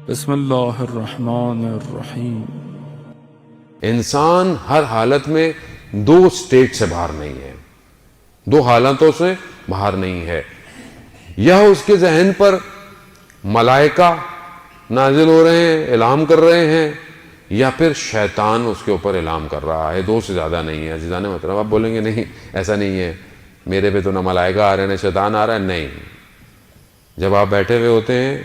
بسم اللہ الرحمن الرحیم۔ انسان ہر حالت میں دو سٹیٹ سے باہر نہیں ہے، دو حالتوں سے باہر نہیں ہے۔ یا اس کے ذہن پر ملائکہ نازل ہو رہے ہیں، الہام کر رہے ہیں، یا پھر شیطان اس کے اوپر الہام کر رہا ہے۔ دو سے زیادہ نہیں ہے عزیزان محترم۔ آپ بولیں گے نہیں ایسا نہیں ہے، میرے پہ تو نہ ملائکہ آ رہے ہیں نہ شیطان آ رہا ہے۔ نہیں، جب آپ بیٹھے ہوئے ہوتے ہیں،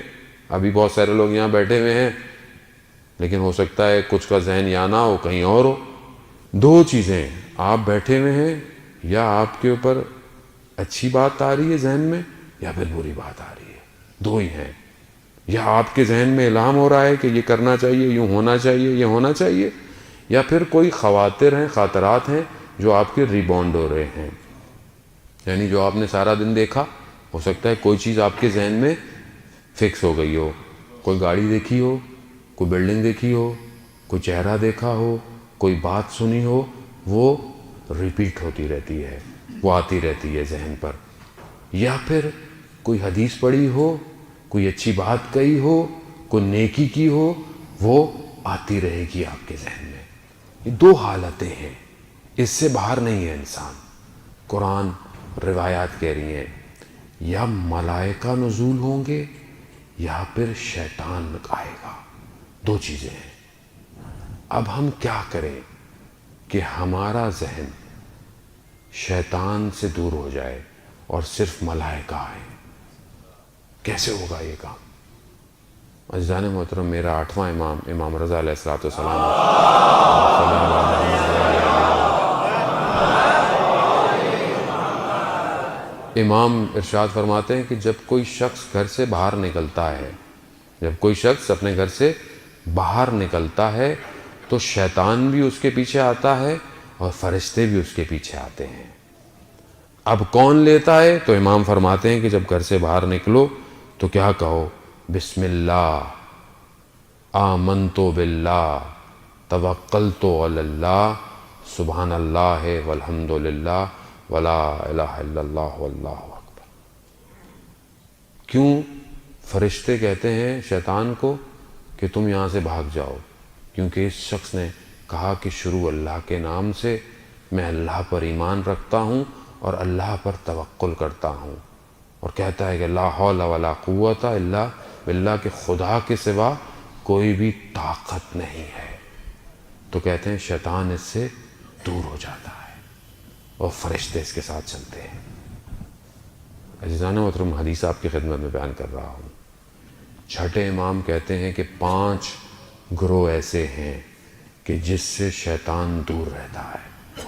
ابھی بہت سارے لوگ یہاں بیٹھے ہوئے ہیں، لیکن ہو سکتا ہے کچھ کا ذہن یہاں نہ ہو، کہیں اور ہو۔ دو چیزیں، آپ بیٹھے ہوئے ہیں یا آپ کے اوپر اچھی بات آ رہی ہے ذہن میں یا پھر بری بات آ رہی ہے، دو ہی ہیں۔ یا آپ کے ذہن میں الہام ہو رہا ہے کہ یہ کرنا چاہیے، یوں ہونا چاہیے، یہ ہونا چاہیے، یا پھر کوئی خواطر ہیں، خاطرات ہیں جو آپ کے ریباؤنڈ ہو رہے ہیں، یعنی جو آپ نے سارا دن دیکھا، ہو سکتا ہے کوئی چیز آپ کے ذہن میں فکس ہو گئی ہو، کوئی گاڑی دیکھی ہو، کوئی بلڈنگ دیکھی ہو، کوئی چہرہ دیکھا ہو، کوئی بات سنی ہو، وہ ریپیٹ ہوتی رہتی ہے، وہ آتی رہتی ہے ذہن پر۔ یا پھر کوئی حدیث پڑھی ہو، کوئی اچھی بات کہی ہو، کوئی نیکی کی ہو، وہ آتی رہے گی آپ کے ذہن میں۔ یہ دو حالتیں ہیں، اس سے باہر نہیں ہے انسان۔ قرآن روایات کہہ رہی ہیں یا ملائکہ نزول ہوں گے یا پھر شیطان آئے گا، دو چیزیں ہیں۔ اب ہم کیا کریں کہ ہمارا ذہن شیطان سے دور ہو جائے اور صرف ملائکہ آئیں؟ کیسے ہوگا یہ کام؟ عزیزان محترم، میرا 8واں امام، امام رضا علیہ السلام امام ارشاد فرماتے ہیں کہ جب کوئی شخص گھر سے باہر نکلتا ہے، جب کوئی شخص اپنے گھر سے باہر نکلتا ہے تو شیطان بھی اس کے پیچھے آتا ہے اور فرشتے بھی اس کے پیچھے آتے ہیں۔ اب کون لیتا ہے؟ تو امام فرماتے ہیں کہ جب گھر سے باہر نکلو تو کیا کہو؟ بسم اللہ، آمنت باللہ، توکلت علی اللہ، سبحان اللہ والحمد للہ ولا الہ الا اللہ واللہ اکبر۔ کیوں فرشتے کہتے ہیں شیطان کو کہ تم یہاں سے بھاگ جاؤ؟ کیونکہ اس شخص نے کہا کہ شروع اللہ کے نام سے، میں اللہ پر ایمان رکھتا ہوں اور اللہ پر توکل کرتا ہوں، اور کہتا ہے کہ لا حول ولا قوت الا باللہ، کہ خدا کے سوا کوئی بھی طاقت نہیں ہے۔ تو کہتے ہیں شیطان اس سے دور ہو جاتا ہے اور فرشتے اس کے ساتھ چلتے ہیں۔ عزیزان محترم، حدیث آپ کی خدمت میں بیان کر رہا ہوں۔ چھٹے امام کہتے ہیں کہ 5 گروہ ایسے ہیں کہ جس سے شیطان دور رہتا ہے۔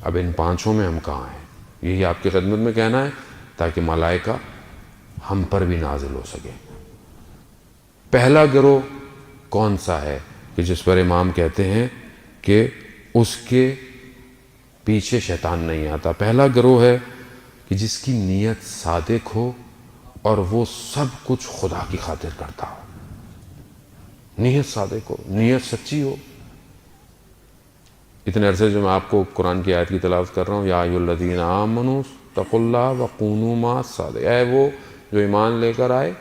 اب ان 5 میں ہم کہاں ہیں؟ یہی آپ کی خدمت میں کہنا ہے تاکہ ملائکہ ہم پر بھی نازل ہو سکے۔ پہلا گروہ کون سا ہے کہ جس پر امام کہتے ہیں کہ اس کے پیچھے شیطان نہیں آتا؟ پہلا گروہ ہے کہ جس کی نیت صادق ہو اور وہ سب کچھ خدا کی خاطر کرتا ہو، نیت صادق ہو، نیت سچی ہو۔ اتنے عرصے جو میں آپ کو قرآن کی آیت کی تلاوت کر رہا ہوں، یا ایھا الذین آمنوا اتقوا اللہ وکونوا مع الصادقین، اے وہ جو ایمان لے کر آئے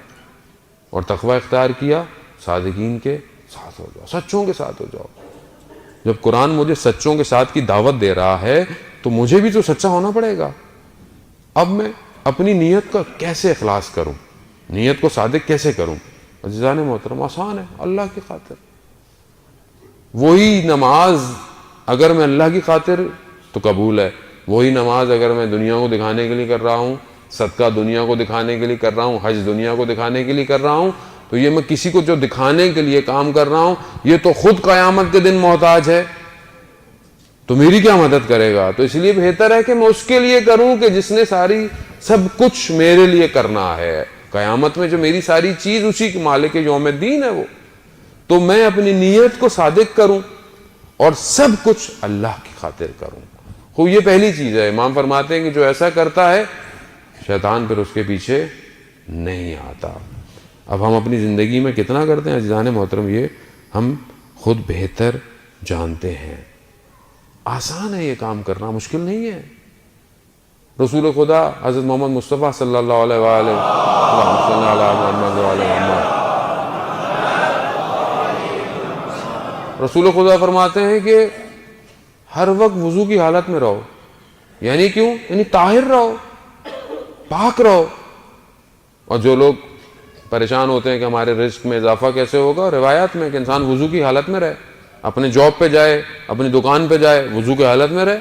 اور تقوی اختیار کیا، صادقین کے ساتھ ہو جاؤ، سچوں کے ساتھ ہو جاؤ۔ جب قرآن مجھے سچوں کے ساتھ کی دعوت دے رہا ہے تو مجھے بھی تو سچا ہونا پڑے گا۔ اب میں اپنی نیت کا کیسے اخلاص کروں، نیت کو صادق کیسے کروں؟ عزیزان محترم، آسان ہے، اللہ کی خاطر۔ وہی نماز اگر میں اللہ کی خاطر تو قبول ہے، وہی نماز اگر میں دنیا کو دکھانے کے لیے کر رہا ہوں، صدقہ دنیا کو دکھانے کے لیے کر رہا ہوں، حج دنیا کو دکھانے کے لیے کر رہا ہوں، تو یہ میں کسی کو جو دکھانے کے لیے کام کر رہا ہوں، یہ تو خود قیامت کے دن محتاج ہے، تو میری کیا مدد کرے گا؟ تو اس لیے بہتر ہے کہ میں اس کے لیے کروں کہ جس نے سب کچھ میرے لیے کرنا ہے۔ قیامت میں جو میری ساری چیز اسی کے مالک یوم الدین ہے وہ، تو میں اپنی نیت کو صادق کروں اور سب کچھ اللہ کی خاطر کروں۔ خوب، یہ پہلی چیز ہے۔ امام فرماتے ہیں کہ جو ایسا کرتا ہے شیطان پھر اس کے پیچھے نہیں آتا۔ اب ہم اپنی زندگی میں کتنا کرتے ہیں عزیزان محترم، یہ ہم خود بہتر جانتے ہیں۔ آسان ہے یہ کام کرنا، مشکل نہیں ہے۔ رسول خدا حضرت محمد مصطفیٰ صلی اللہ علیہ وآلہ رسول خدا فرماتے ہیں کہ ہر وقت وضو کی حالت میں رہو. یعنی کیوں؟ یعنی طاہر رہو، پاک رہو. اور جو لوگ پریشان ہوتے ہیں کہ ہمارے رزق میں اضافہ کیسے ہوگا، روایات میں کہ انسان وضو کی حالت میں رہے، اپنے جاب پہ جائے، اپنی دکان پہ جائے، وضو کی حالت میں رہے،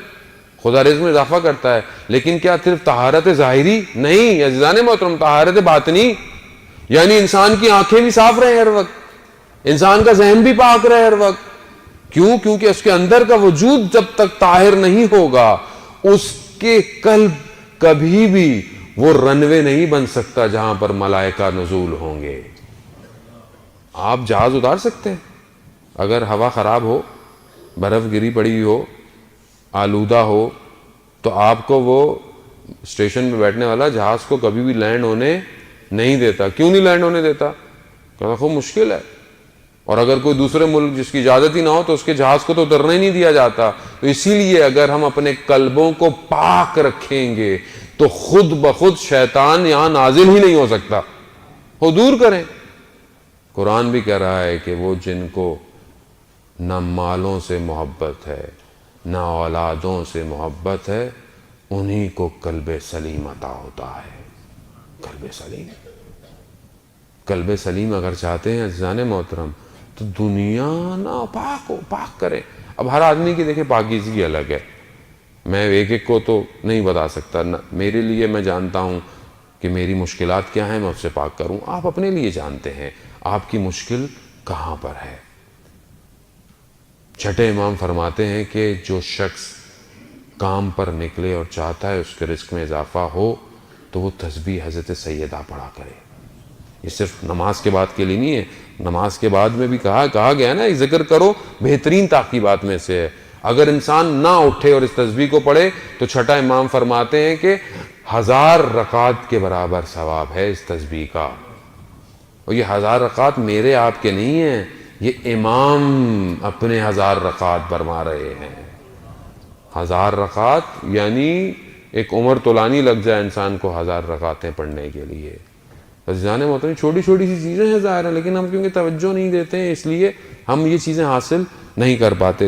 خدا رزق میں اضافہ کرتا ہے. لیکن کیا صرف طہارت ظاہری؟ نہیں عزیزان محترم، طہارت باطنی، یعنی انسان کی آنکھیں بھی صاف رہیں ہر وقت، انسان کا ذہن بھی پاک رہے ہر وقت. کیوں؟ کیونکہ اس کے اندر کا وجود جب تک طاہر نہیں ہوگا اس کے قلب کبھی بھی وہ رنوے نہیں بن سکتا جہاں پر ملائکہ نزول ہوں گے. آپ جہاز اتار سکتے ہیں، اگر ہوا خراب ہو، برف گری پڑی ہو، آلودہ ہو، تو آپ کو وہ اسٹیشن پہ بیٹھنے والا جہاز کو کبھی بھی لینڈ ہونے نہیں دیتا. کیوں نہیں لینڈ ہونے دیتا؟ کہتا خوب مشکل ہے. اور اگر کوئی دوسرے ملک جس کی اجازت ہی نہ ہو تو اس کے جہاز کو تو اترنا ہی نہیں دیا جاتا. تو اسی لیے اگر ہم اپنے قلبوں کو پاک رکھیں گے تو خود بخود شیطان یہاں نازل ہی نہیں ہو سکتا. وہ دور کریں. قرآن بھی کہہ رہا ہے کہ وہ جن کو نہ مالوں سے محبت ہے نہ اولادوں سے محبت ہے انہی کو قلب سلیم عطا ہوتا ہے. قلب سلیم، قلب سلیم اگر چاہتے ہیں عزیزان محترم تو دنیا نہ پاک ہو، پاک کریں. اب ہر آدمی کی دیکھیں پاکیزگی الگ ہے، میں ایک ایک کو تو نہیں بتا سکتا. میرے لیے میں جانتا ہوں کہ میری مشکلات کیا ہیں، میں اس سے پاک کروں. آپ اپنے لیے جانتے ہیں آپ کی مشکل کہاں پر ہے. چھٹے امام فرماتے ہیں کہ جو شخص کام پر نکلے اور چاہتا ہے اس کے رزق میں اضافہ ہو تو وہ تسبیح حضرت سیدہ پڑھا کرے. یہ صرف نماز کے بعد کے لیے نہیں ہے، نماز کے بعد میں بھی کہا گیا نا، ذکر کرو بہترین تعقیبات میں سے ہے. اگر انسان نہ اٹھے اور اس تسبیح کو پڑھے تو چھٹا امام فرماتے ہیں کہ 1000 رکعات کے برابر ثواب ہے اس تسبیح کا. اور یہ 1000 رکعات میرے آپ کے نہیں ہیں، یہ امام اپنے 1000 رکعات فرما رہے ہیں. 1000 رکعات یعنی ایک عمر طولانی لگ جائے انسان کو 1000 رکعتیں پڑھنے کے لیے. عزیزان محترم چھوٹی چھوٹی سی چیزیں ہیں ظاہر ہیں، لیکن ہم کیونکہ توجہ نہیں دیتے ہیں اس لیے ہم یہ چیزیں حاصل نہیں کر پاتے.